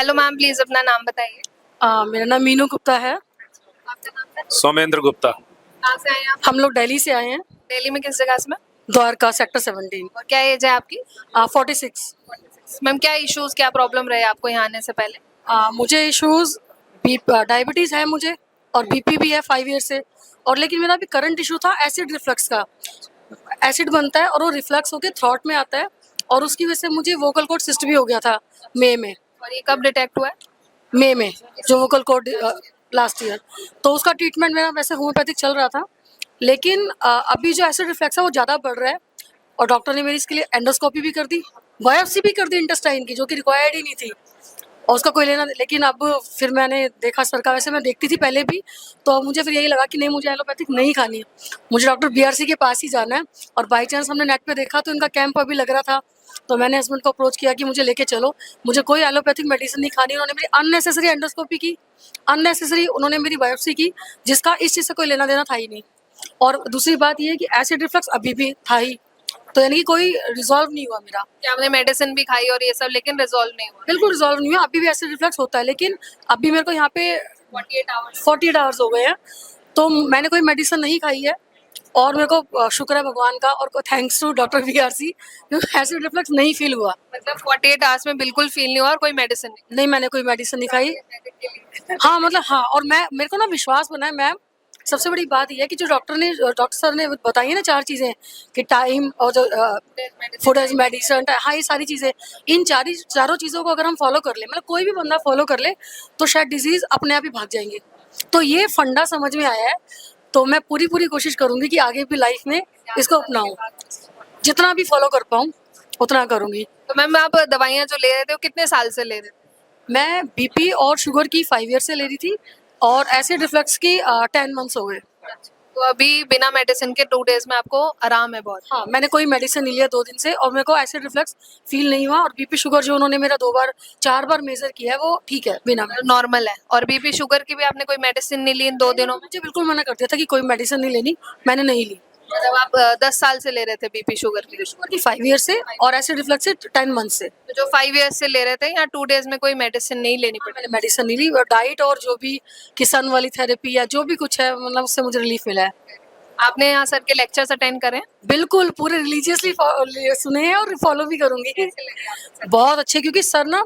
Hello ma'am, please अपना नाम बताइए। मेरा नाम मीनू गुप्ता है। आपका नाम है? सौमेंद्र गुप्ता। कहाँ से आए हैं आप? हम लोग दिल्ली से आए हैं, दिल्ली में किस जगह से मैम? द्वारका सेक्टर 17। और क्या एज है आपकी? 46। मैम क्या इश्यूज, क्या प्रॉब्लम रहे आपको यहाँ आने से पहले? मुझे इश्यूज डायबिटीज है मुझे, और बीपी भी है 5 ईयर से। और लेकिन मेरा अभी करंट इशू था एसिड रिफ्लक्स का। एसिड बनता है और वो रिफ्लक्स होके थ्रॉट में आता है, और उसकी वजह से मुझे वोकल कॉर्ड सिस्ट भी हो गया था मई में। और ये कब डिटेक्ट हुआ है? मई में जो वोकल कॉर्ड लास्ट ईयर। तो उसका ट्रीटमेंट मेरा वैसे होम्योपैथिक चल रहा था, लेकिन अभी जो एसिड रिफ्लक्स है वो ज़्यादा बढ़ रहा है, और डॉक्टर ने मेरी इसके लिए एंडोस्कोपी भी कर दी, बायोप्सी भी कर दी इंटेस्टाइन की, जो कि रिक्वायर्ड ही नहीं थी, और उसका कोई लेना। लेकिन अब फिर मैंने देखा सर का, वैसे मैं देखती थी पहले भी, तो मुझे फिर यही लगा कि नहीं, मुझे एलोपैथिक नहीं खानी है, मुझे डॉक्टर बीआरसी के पास ही जाना है। और बाई चांस हमने नेट पे देखा तो इनका कैंप अभी लग रहा था, तो मैंने हस्बैंड को अप्रोच किया कि मुझे लेके चलो, मुझे कोई एलोपैथिक मेडिसिन नहीं खानी। उन्होंने मेरी अननेसेसरी एंडोस्कोपी की, अननेसेसरी उन्होंने मेरी बायोप्सी की, जिसका इस चीज़ से कोई लेना देना था ही नहीं। और दूसरी बात ये है कि एसिड रिफ्लक्स अभी भी था ही, तो यानी कि कोई रिजॉल्व नहीं हुआ मेरा। क्या आपने मेडिसिन भी खाई और ये सब, लेकिन रिजॉल्व नहीं हुआ? बिल्कुल रिजॉल्व नहीं हुआ, अभी भी एसिड रिफ्लक्स होता है, लेकिन अभी मेरे को यहाँ पे 48 आवर्स हो गए हैं, तो मैंने कोई मेडिसिन नहीं खाई है। और मेरे को शुक्र है भगवान का, और thanks to doctor BRC, acid reflux नहीं फील हुआ। मतलब 48 आवर्स में बिल्कुल फील नहीं हुआ और कोई मेडिसिन नहीं? नहीं, मैंने कोई मेडिसिन नहीं खाई। हाँ मतलब हाँ, और मेरे को ना विश्वास बना है मैम। सबसे बड़ी बात यह है कि जो डॉक्टर सर ने बताई है ना 4 चीज़ें, कि टाइम और जो फूड एज मेडिसिन, हाँ ये सारी चीज़ें, इन चारों चीज़ों को अगर हम फॉलो कर ले, मतलब कोई भी बंदा फॉलो कर ले, तो शायद डिजीज़ अपने आप ही भाग जाएंगे। तो ये फंडा समझ में आया है, तो मैं पूरी कोशिश करूँगी कि आगे भी लाइफ में इसको अपनाऊँ, जितना भी फॉलो कर पाऊँ उतना करूँगी। तो मैम आप दवाइयाँ जो ले रहे थे वो कितने साल से ले रहे थे? मैं बीपी और शुगर की 5 ईयर से ले रही थी, और एसिड रिफ्लक्स की 10 मंथ्स हो गए। तो अभी बिना मेडिसिन के 2 डेज में आपको आराम है बहुत? हाँ, मैंने कोई मेडिसिन नहीं लिया 2 दिन से, और मेरे को एसिड रिफ्लक्स फील नहीं हुआ। और बीपी शुगर जो उन्होंने मेरा 4 बार मेजर किया है, वो ठीक है, बिना नॉर्मल है। और बीपी शुगर की भी आपने कोई मेडिसिन नहीं ली इन 2 दिनों में? मुझे बिल्कुल मना कर दिया था कि कोई मेडिसिन नहीं लेनी, मैंने नहीं ली। मतलब आप 10 साल से ले रहे थे बीपी शुगर की? शुगर की 5 ईयर से, और एसिड रिफ्लक्स से 10 मंथ से। तो जो 5 इयर्स से ले रहे थे, या 2 डेज में कोई मेडिसिन नहीं लेनी पड़ी? मैंने मेडिसिन नहीं ली, और डाइट और जो भी किसान वाली थेरेपी या जो भी कुछ है, मतलब उससे मुझे रिलीफ मिला है। आपने यहाँ सर के लेक्चर्स अटेंड करे? बिल्कुल, पूरे रिलीजियसली सुने हैं, और फॉलो भी करूंगी। बहुत अच्छे, क्योंकि सर ना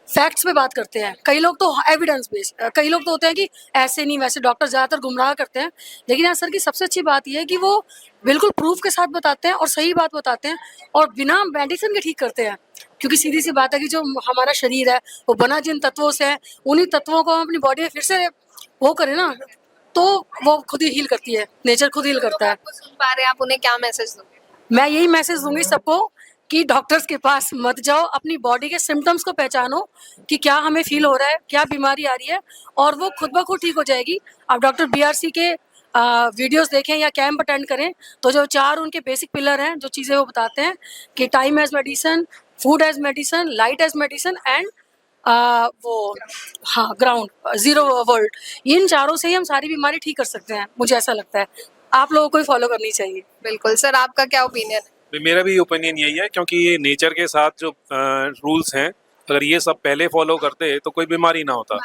फैक्ट्स पे बात करते हैं। कई लोग तो एविडेंस बेस्ड, कई लोग तो होते हैं कि ऐसे नहीं वैसे, डॉक्टर ज़्यादातर गुमराह करते हैं। लेकिन यहाँ सर की सबसे अच्छी बात यह है कि वो बिल्कुल प्रूफ के साथ बताते हैं, और सही बात बताते हैं, और बिना मेडिसिन के ठीक करते हैं। क्योंकि सीधी सी बात है कि जो हमारा शरीर है वो बना जिन तत्वों से है, उन्हीं तत्वों को हम अपनी बॉडी में फिर से वो करें ना, तो वो खुद ही हील करती है, नेचर खुद हील करता है। आपको सुन पा रहे हैं, आप उन्हें क्या मैसेज दोगे? मैं यही मैसेज दूंगी सबको कि डॉक्टर्स के पास मत जाओ, अपनी बॉडी के सिम्टम्स को पहचानो कि क्या हमें फील हो रहा है, क्या बीमारी आ रही है, और वो खुद ब खुद ठीक हो जाएगी। आप डॉक्टर बीआरसी के वीडियोस देखें या कैंप अटेंड करें, तो जो 4 उनके बेसिक पिलर हैं, जो चीज़ें वो बताते हैं कि time as medicine, food as medicine, light as medicine, and वो हाँ ग्राउंड जीरो वर्ल्ड, इन चारों से ही हम सारी बीमारी ठीक कर सकते हैं, मुझे ऐसा लगता है। आप लोगों को फॉलो करनी चाहिए। बिल्कुल सर, आपका क्या ओपिनियन है? मेरा भी ओपिनियन यही है, क्योंकि ये नेचर के साथ जो रूल्स हैं, अगर ये सब पहले फॉलो करते तो कोई बीमारी ना होता।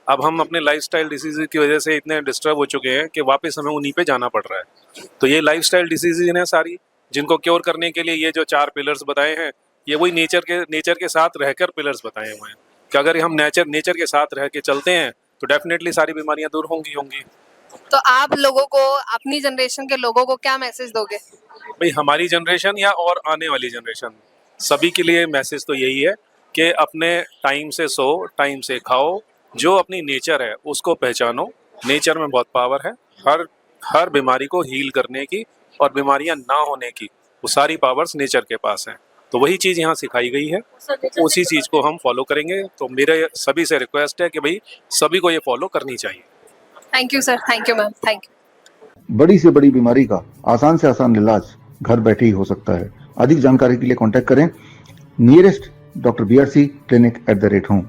अब हम अपने लाइफस्टाइल डिसीज की वजह से इतने डिस्टर्ब हो चुके हैं कि वापस हमें उन्हीं पे जाना पड़ रहा है। तो ये लाइफस्टाइल डिसीजेज हैं सारी, जिनको क्योर करने के लिए ये जो 4 पिलर्स बताए हैं, ये वही नेचर के साथ रहकर पिलर्स बताए हुए हैं, कि अगर हम नेचर के साथ रह के चलते हैं तो डेफिनेटली सारी बीमारियां दूर होंगी। तो आप लोगों को, अपनी जनरेशन के लोगों को क्या मैसेज दोगे? भाई, हमारी जनरेशन या और आने वाली जनरेशन, सभी के लिए मैसेज तो यही है कि अपने टाइम से सो, टाइम से खाओ, जो अपनी नेचर है उसको पहचानो। नेचर में बहुत पावर है, हर बीमारी को हील करने की और बीमारियां ना होने की, वो सारी पावर्स नेचर के पास हैं। तो वही चीज़ यहाँ सिखाई गई है, उसी चीज़ को हम फॉलो करेंगे। तो मेरे सभी से रिक्वेस्ट है कि भाई सभी को ये फॉलो करनी चाहिए। Thank you sir, thank you ma'am, thank you. बड़ी से बड़ी बीमारी का आसान से आसान इलाज घर बैठे ही हो सकता है। अधिक जानकारी के लिए कांटेक्ट करें nearest doctor BRC clinic @ home.